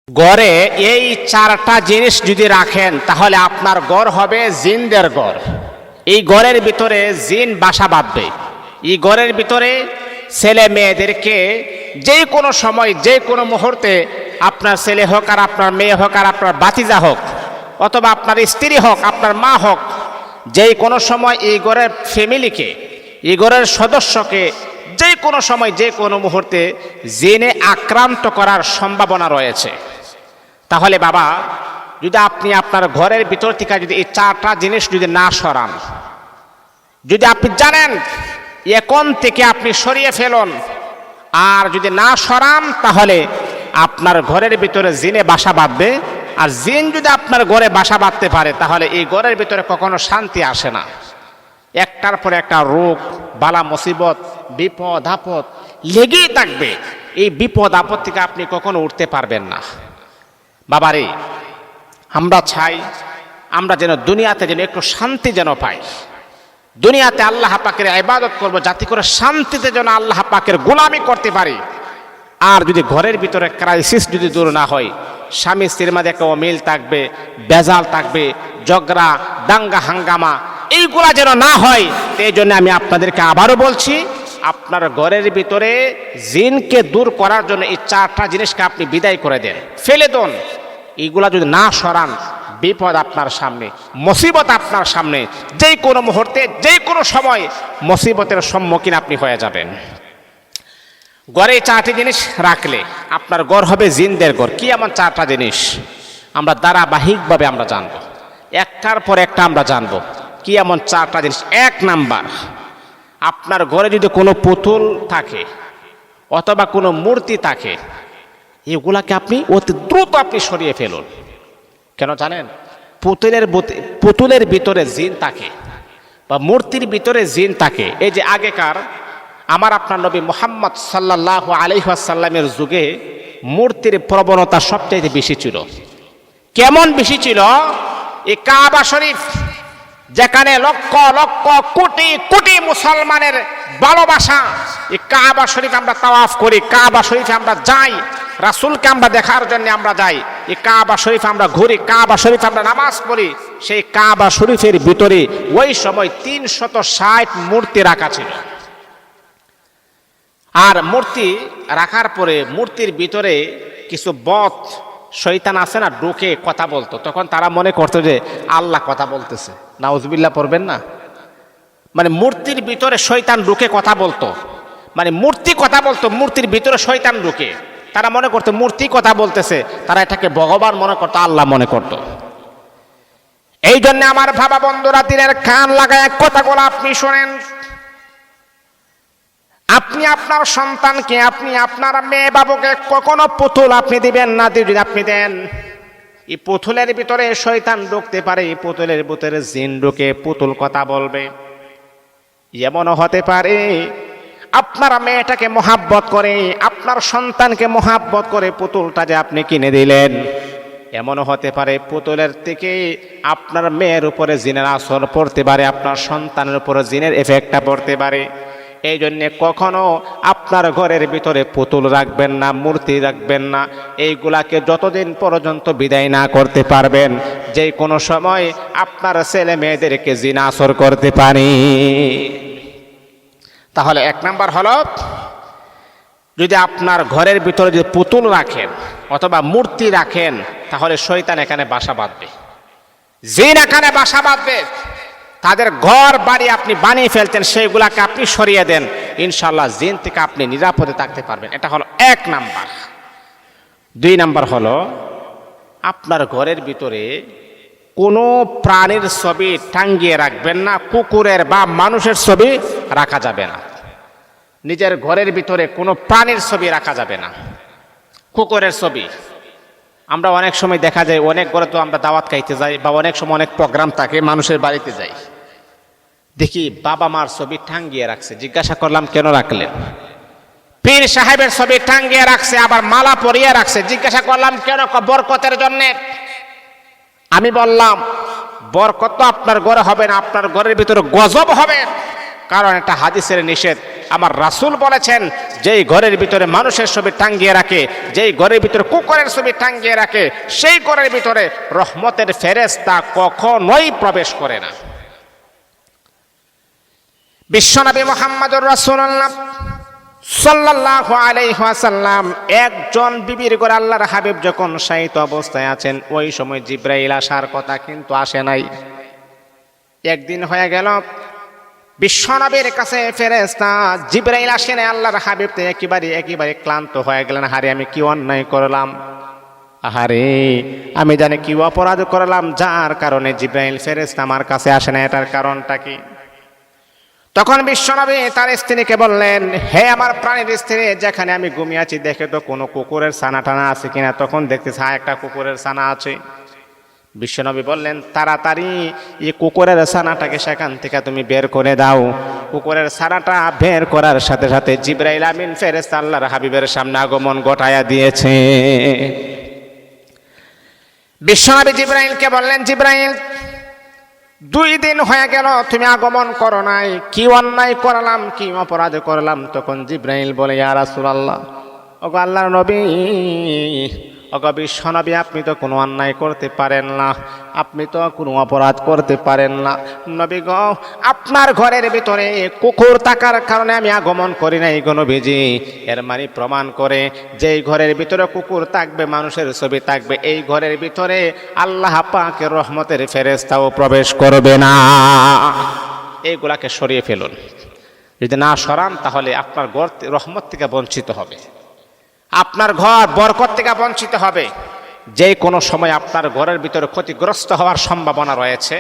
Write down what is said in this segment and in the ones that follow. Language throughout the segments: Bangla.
গড়ে এই চারটা জিনিস যদি রাখেন তাহলে আপনার গড় হবে জিনদের গড়। এই গড়ের ভিতরে জিন বাসা বাঁধবে। এই গড়ের ভিতরে ছেলে মেয়েদেরকে যে কোনো সময় যে কোনো মুহূর্তে আপনার ছেলে হোক আর আপনার মেয়ে হোক আর আপনার বাতিজা হোক অথবা আপনার স্ত্রী হোক আপনার মা হোক, যে কোনো সময় এই গড়ের ফ্যামিলিকে এই গড়ের সদস্যকে যে কোনো সময় যে কোনো মুহূর্তে জিনে আক্রান্ত করার সম্ভাবনা রয়েছে। তাহলে বাবা, যদি আপনি আপনার ঘরের ভিতর থেকে যদি এই চারটা জিনিস যদি না সরান, যদি আপনি জানেন এখন থেকে আপনি সরিয়ে ফেলুন, আর যদি না সরান তাহলে আপনার ঘরের ভিতরে জিনে বাসা বাঁধবে। আর জিন যদি আপনার ঘরে বাসা বাঁধতে পারে তাহলে এই ঘরের ভিতরে কখনো শান্তি আসে না। একটার পর একটা রোগ বালা মুসিবত বিপদ আপদ লেগেই থাকবে। এই বিপদ আপদ থেকে আপনি কখনো উঠতে পারবেন না। বাবারে, আমরা চাই আমরা যেন দুনিয়াতে যেন একটু শান্তি যেন পাই। দুনিয়াতে আল্লাহ পাকের ইবাদত করব যাতে করে শান্তিতে যেন আল্লাহ পাকের গোলামি করতে পারি। আর যদি ঘরের ভিতরে ক্রাইসিস যদি দূর না হয়, স্বামী স্ত্রীর মাঝে একটা অমিল থাকবে, বেজাল থাকবে, ঝগড়া দাঙ্গা হাঙ্গামা এইগুলা যেন না হয়, এই জন্য আমি আপনাদেরকে আবারও বলছি, আপনার ঘরের ভিতরে জিনকে দূর করার জন্য এই চারটা জিনিসকে আপনি বিদায় করে দেন, ফেলে দেন। এইগুলা যদি না সরান, বিপদ আপনার সামনে, মুসিবত আপনার সামনে, যে কোনো মুহূর্তে যে কোনো সময় মুসিবতের সম্মুখীন আপনি হয়ে যাবেন। ঘরে চারটি জিনিস রাখলে আপনার ঘর হবে জিনদের ঘর। কি এমন চারটা জিনিস আমরা ধারাবাহিকভাবে আমরা জানব, একটার পর একটা আমরা জানব কি এমন চারটা জিনিস। এক নাম্বার, আপনার ঘরে যদি কোনো পুতুল থাকে অথবা কোনো মূর্তি থাকে, এগুলাকে আপনি অতি দ্রুত আপনি সরিয়ে ফেলুন। কেন জানেন? পুতুলের ভিতরে জিন থাকে বা মূর্তির ভিতরে জিন থাকে। এই যে আগেকার আমার আপনার নবী মুহাম্মদ সাল্লাল্লাহু আলাইহি ওয়াসাল্লামের যুগে মূর্তির প্রবণতা সবচেয়ে বেশি ছিল। কেমন বেশি ছিল? এই কাবা শরীফ, যেখানে লক্ষ লক্ষ কোটি কোটি মুসলমানের ভালোবাসা, এই কাবা শরীফ আমরা তাওয়াফ করি, কাবা শরীফে আমরা যাই, রাসূলকে আমরা দেখার জন্য আমরা যাই, এই কাবা শরীফ আমরা ঘুরি, কাবা শরীফ আমরা নামাজ পড়ি। সেই কাবা শরীফের ভিতরে ওই সময় 360 মূর্তি রাখা ছিল। আর মূর্তি রাখার পরে মূর্তির ভিতরে কিছু বদ শয়তান আছে না, ঢুকে কথা বলতো। তখন তারা মনে করতো যে আল্লাহ কথা বলতেছে। নাউজুবিল্লাহ পড়বেন না? মানে মূর্তির ভিতরে শয়তান ঢুকে কথা বলতো, মানে মূর্তি কথা বলতো, মূর্তির ভিতরে শয়তান ঢুকে। তারা মনে করতো মূর্তি কথা বলতেছে, তারা এটাকে ভগবান মনে করতো, আল্লাহ মনে করতো। এই জন্য আমার ভাবা বন্ধুরা, দিনের কান লাগায় কথাগুলো আপনি শোনেন। আপনি আপনার সন্তানকে, আপনি আপনার মেয়ে বাবুকে কখনো পুতুল আপনি দিবেন না। যদি আপনি দেন, এই পুতুলের ভিতরে শয়তান ঢুকতে পারে, এই পুতুলের ভিতরে জিন ঢুকে পুতুল কথা বলবে। এমনও হতে পারে আপনার মেয়েটাকে মোহাব্বত করে, আপনার সন্তানকে মোহাব্বত করে পুতুলটা যে আপনি কিনে দিলেন, এমনও হতে পারে পুতুলের থেকে আপনার মেয়ের উপরে জিনের আসর পড়তে পারে, আপনার সন্তানের উপরে জিনের এফেক্টটা পড়তে পারে। এই জন্য কখনো আপনার ঘরের ভিতরে পুতুল রাখবেন না, মূর্তি রাখবেন না। এইগুলাকে যতদিন পর্যন্ত বিদায় না করতে পারবেন, যে কোনো সময় আপনার ছেলে মেয়েদেরকে জিন আসর করতে পারে। তাহলে এক নাম্বার হলো, যদি আপনার ঘরের ভিতরে যদি পুতুল রাখেন অথবা মূর্তি রাখেন, তাহলে শয়তান এখানে বাসা বাঁধবে, জিন এখানে বাসা বাঁধবে। তাদের ঘর বাড়ি আপনি বানিয়ে ফেলতেন, সেইগুলাকে আপনি সরিয়ে দেন, ইনশাআল্লাহ জিন থেকে আপনি নিরাপদে থাকতে পারবেন। এটা হলো এক নাম্বার। দুই নাম্বার হলো, আপনার ঘরের ভিতরে কোনো প্রাণীর ছবি টাঙ্গিয়ে রাখবেন না, কুকুরের বা মানুষের ছবি রাখা যাবে না। নিজের ঘরের ভিতরে কোনো প্রাণীর ছবি রাখা যাবে না। কুকুরের ছবি, আমরা অনেক সময় দেখা যায়, অনেক ঘরে তো আমরা দাওয়াত খাইতে যাই বা অনেক সময় অনেক প্রোগ্রাম থাকে, মানুষের বাড়িতে যাই, দেখি বাবা মার ছবি টাঙ্গিয়ে রাখছে। জিজ্ঞাসা করলাম কেন রাখলেন? পীর সাহেবের ছবি টাঙ্গিয়ে রাখছে, আবার মালা পরিয়ে রাখছে। জিজ্ঞাসা করলাম কেন? বরকতের জন্য। আমি বললাম বরকত তো আপনার ঘরে হবে না, আপনার ঘরের ভিতরে গজব হবে। কারণ এটা হাদিসের নিষেধ। আমার রাসূল বলেছেন, যেই ঘরের ভিতরে মানুষের ছবি টাঙ্গিয়ে রাখে, যেই ঘরের ভিতরে কুকুরের ছবি টাঙ্গিয়ে রাখে, সেই ঘরের ভিতরে রহমতের ফেরেশতা কখনোই প্রবেশ করে না। বিশ্বনবী মুহাম্মদুর রাসূলুল্লাহ সাল্লাল্লাহু আলাইহি ওয়াসাল্লাম একজন বিবির ঘরে আল্লাহর হাবিব যখন শায়িত অবস্থায় আছেন, ওই সময় জিবরাইল আসার কথা কিন্তু আসে নাই। একদিন হয়ে গেল, বিশ্বনবীর কাছে ফেরেশতা জিবরাইল আসে নাই। আল্লাহর হাবিব তো একেবারে ক্লান্ত হয়ে গেলেন। হারে আমি কি অন্যায় করলাম, আহারে আমি জানি কি অপরাধ করলাম যার কারণে জিবরাইল ফেরেশতা আমার কাছে আসে না, এটার কারণটা কি? তখন বিশ্বনবী তার স্ত্রীকে বললেন, হে আমার প্রাণের স্ত্রী, যেখানে আমি ঘুমিয়ে আছি দেখে তো কোনো কুকুরের ছানা টানা আছে কিনা। তখন দেখতেছি হ্যাঁ, একটা কুকুরের ছানা আছে। বিশ্বনবী বললেন, তাড়াতাড়ি এই কুকুরের ছানাটাকে সেখান থেকে তুমি বের করে দাও। কুকুরের ছানাটা বের করার সাথে সাথে জিবরাইল আমিন ফেরেশতা আল্লাহর হাবিবের সামনে আগমন ঘটায়া দিয়েছে। বিশ্বনবী জিবরাইলকে বললেন, জিবরাইল 2 দিন হয়ে গেল তুমি আগমন করো নাই, কি অন্যায় করলাম, কি অপরাধ করলাম? তখন জিবরাইল বলে, ইয়া রাসূলুল্লাহ, ওগো আল্লাহর নবী, ওগো বিশ্বনবী, আপনি তো কোনো অন্যায় করতে পারেন না, আপনি তো কোনো অপরাধ করতে পারেন না। নবী গো, আপনার ঘরের ভিতরে কুকুর থাকার কারণে আমি আগমন করি নাই গো নবীজি। এর মানে প্রমাণ করে যে ঘরের ভিতরে কুকুর থাকবে, মানুষের ছবি থাকবে, এই ঘরের ভিতরে আল্লাহ পাকের রহমতের ফেরেশতাও প্রবেশ করবে না। এইগুলাকে সরিয়ে ফেলুন। যদি না সরান তাহলে আপনার ঘর রহমত থেকে বঞ্চিত হবে, আপনার ঘর বরকত থেকে বঞ্চিত হবে। যে কোনো সময় আপনার ঘরের ভিতরে ক্ষতিগ্রস্ত হওয়ার সম্ভাবনা রয়েছে।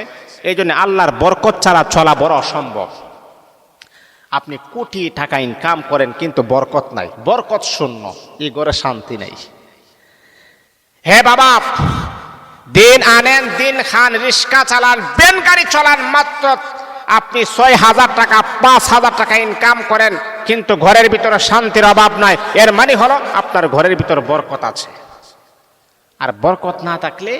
এই জন্য আল্লাহর বরকত ছাড়া চলা বড় অসম্ভব। আপনি কোটি টাকা ইনকাম করেন কিন্তু বরকত নাই, বরকত শূন্য, এই ঘরে শান্তি নেই। হে বাবা, দিন আনেন দিন খান, রিক্সা চালান, ভ্যান গাড়ি চালান, মাত্র আপনি 6,000 টাকা 5,000 টাকা ইনকাম করেন কিন্তু ঘরের ভিতরে শান্তির অভাব নাই। এর মানে হলো আপনার ঘরের ভিতরে বরকত আছে। আর বরকত না থাকলে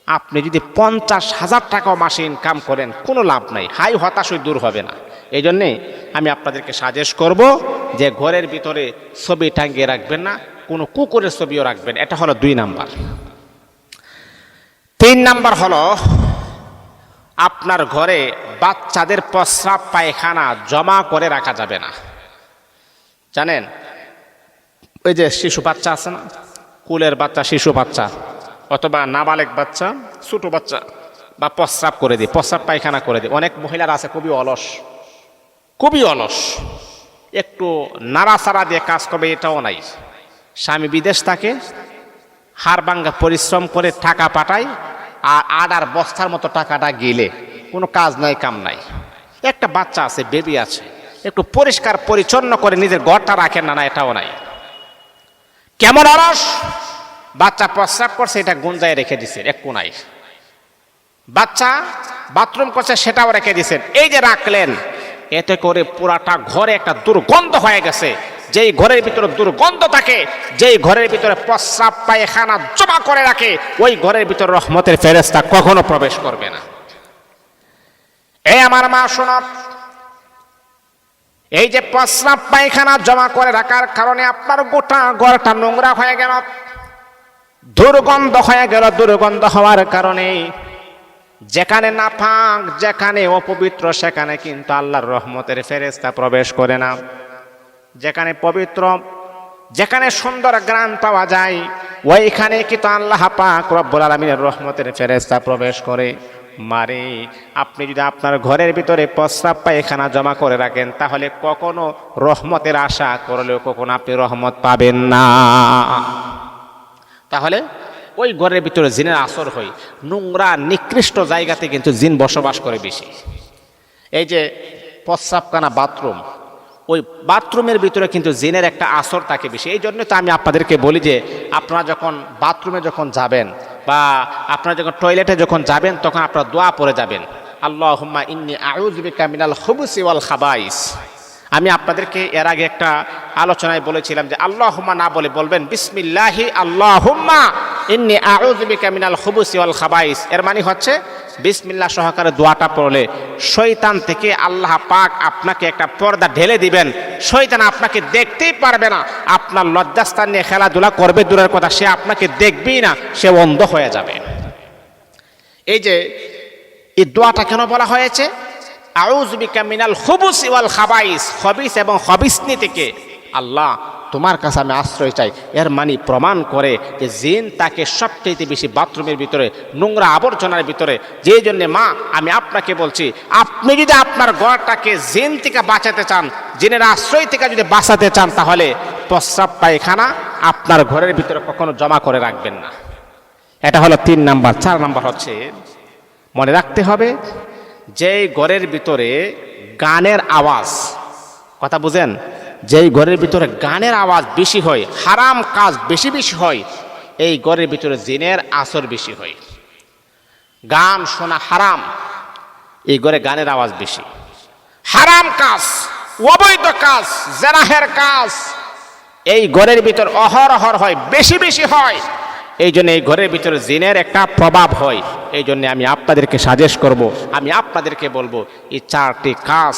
আপনি যদি 50,000 টাকাও মাসে ইনকাম করেন কোনো লাভ নাই, হাই হতাশই দূর হবে না। এই জন্যে আমি আপনাদেরকে সাজেস্ট করব যে ঘরের ভিতরে ছবি টাঙ্গিয়ে রাখবেন না, কোনো কুকুরের ছবিও রাখবেন। এটা হলো 2 নাম্বার। 3 নাম্বার হলো আপনার ঘরে বাচ্চাদের প্রস্রাব পায়খানা জমা করে রাখা যাবে না। জানেন, ওই যে শিশু বাচ্চা আছে না, কুলের বাচ্চা, শিশু বাচ্চা অথবা নাবালেগ বাচ্চা, ছোট বাচ্চা, বা প্রস্রাব করে দিই, প্রস্রাব পায়খানা করে দিই। অনেক মহিলার আছে খুবই অলস, একটু নাড়াচাড়া দিয়ে কাজ করবে এটাও নাই। স্বামী বিদেশ থাকে, হাড় ভাঙ্গা পরিশ্রম করে টাকা পাঠায়, আর আডার বস্তার মতো টাকাটা গেলে কোনো কাজ নাই, কাম নাই। একটা বাচ্চা আছে, বেবি আছে, একটু পরিষ্কার পরিচ্ছন্ন করে নিজের ঘরটা রাখেন না, এটাও নাই। কেমন অলস! বাচ্চা প্রস্রাব করছে, এটা গুঞ্জায় রেখে দিছে এক কোনায়। বাচ্চা বাথরুম করছে, সেটাও রেখে দিছেন। এই যে রাখলেন, এতে করে পুরাটা ঘরে একটা দুর্গন্ধ হয়ে গেছে। যেই ঘরের ভিতরে দুর্গন্ধ থাকে, যেই ঘরের ভিতরে প্রস্রাব পায়খানা জমা করে রাখে, ওই ঘরের ভিতরে রহমতের ফেরেশতা কখনো প্রবেশ করবে না। এই আমার মা শোনো, এই যে প্রস্রাব পায়খানা জমা করে রাখার কারণে আপনার গোটা ঘরটা নোংরা হয়ে গেল, দুর্গন্ধ হয়ে গেল। দুর্গন্ধ হওয়ার কারণে যেখানে নাপাক, যেখানে অপবিত্র, সেখানে কিন্তু আল্লাহর রহমতের ফেরেশতা প্রবেশ করে না। যেখানে পবিত্র, যেখানে সুন্দর গ্রাণ পাওয়া যায়, ওইখানে কিন্তু আল্লাহ পাক রব্বুল আলামিনের রহমতের ফেরেশতা প্রবেশ করে। মারে, আপনি যদি আপনার ঘরের ভিতরে প্রস্রাব পায়খানা জমা করে রাখেন, তাহলে কখনো রহমতের আশা করলেও কখনো আপনি রহমত পাবেন না। তাহলে ওই ঘরের ভিতরে জিনের আসর হয়। নোংরা নিকৃষ্ট জায়গাতে কিন্তু জিন বসবাস করে বেশি। এই যে প্রস্রাবখানা, বাথরুম, ওই বাথরুমের ভিতরে কিন্তু জিনের একটা আসর থাকে বেশি। এই জন্য তো আমি আপনাদেরকে বলি যে আপনারা যখন বাথরুমে যখন যাবেন বা আপনারা যখন টয়লেটে যখন যাবেন, তখন আপনারা দোয়া পড়ে যাবেন, আল্লাহুম্মা ইন্নী আউযু বিকা মিনাল খুবুসি ওয়াল খাবাইস। আমি আপনাদেরকে এর আগে একটা আলোচনায় বলেছিলাম যে আল্লাহুম্মা না বলে বলবেন বিসমিল্লাহি আল্লাহুম্মা ইন্নী আউযু বিকা মিনাল খুবুসি ওয়াল খাবাইস। এর মানে হচ্ছে বিসমিল্লাহ সহকারে দোয়াটা পড়লে শয়তান থেকে আল্লাহ পাক আপনাকে একটা পর্দা ঢেলে দিবেন। শয়তান আপনাকে দেখতেই পারবে না, আপনার লজ্জাস্থান নিয়ে খেলাধুলা করবে দূরের কথা, সে আপনাকে দেখবেই না, সে অন্ধ হয়ে যাবে। এই যে এই দোয়াটা কেন বলা হয়েছে? আউযু বিকা মিনাল খুবুসি ওয়াল খাবাইস, খবিস এবং খবিসনি থেকে আল্লাহ তোমার কাছে আমি আশ্রয় চাই। এর মানে প্রমাণ করে যে জিন তাকে সবচেয়ে বেশি বাথরুমের ভিতরে, নোংরা আবর্জনার ভিতরে। যেই জন্যে মা আমি আপনাকে বলছি, আপনি যদি আপনার ঘরটাকে জিন থেকে বাঁচাতে চান, জিনের আশ্রয় থেকে যদি বাঁচাতে চান, তাহলে প্রস্রাব পায়খানা আপনার ঘরের ভিতরে কখনো জমা করে রাখবেন না। এটা হলো 3 নাম্বার। 4 নাম্বার হচ্ছে মনে রাখতে হবে যেই ঘরের ভিতরে গানের আওয়াজ, কথা বুঝেন, যেই ঘরের ভিতরে গানের আওয়াজ বেশি হয়, হারাম কাজ বেশি বেশি হয়, এই ঘরের ভিতরে জিনের আসর বেশি হয়। গান শোনা হারাম, এই ঘরে গানের আওয়াজ বেশি। হারাম কাজ, অবৈধ কাজ, জেনাহের কাজ এই ঘরের ভিতর অহরহর হয়, বেশি বেশি হয়। এই জন্য এই ঘরের ভিতরে জিনের একটা প্রভাব হয়। এই জন্য আমি আপনাদেরকে সাজেস্ট করব, আমি আপনাদেরকে বলবো, এই 4টি কাজ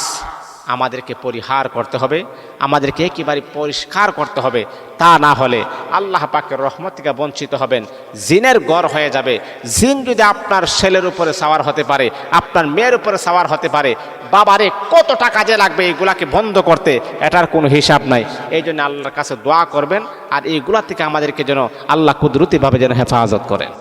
আমাদেরকে পরিহার করতে হবে, আমাদেরকে একেবারে পরিষ্কার করতে হবে। তা না হলে আল্লাহ পাকের রহমত থেকে বঞ্চিত হবেন, জিনের ঘর হয়ে যাবে। জিন যদি আপনার ছেলের উপরে সাওয়ার হতে পারে, আপনার মেয়ের উপরে সাওয়ার হতে পারে, বাবারে কতটা কাজে লাগবে এগুলাকে বন্ধ করতে, এটার কোনো হিসাব নাই। এই জন্য আল্লাহর কাছে দোয়া করবেন, আর এইগুলা থেকে আমাদেরকে যেন আল্লাহ কুদরতিভাবে যেন হেফাজত করেন।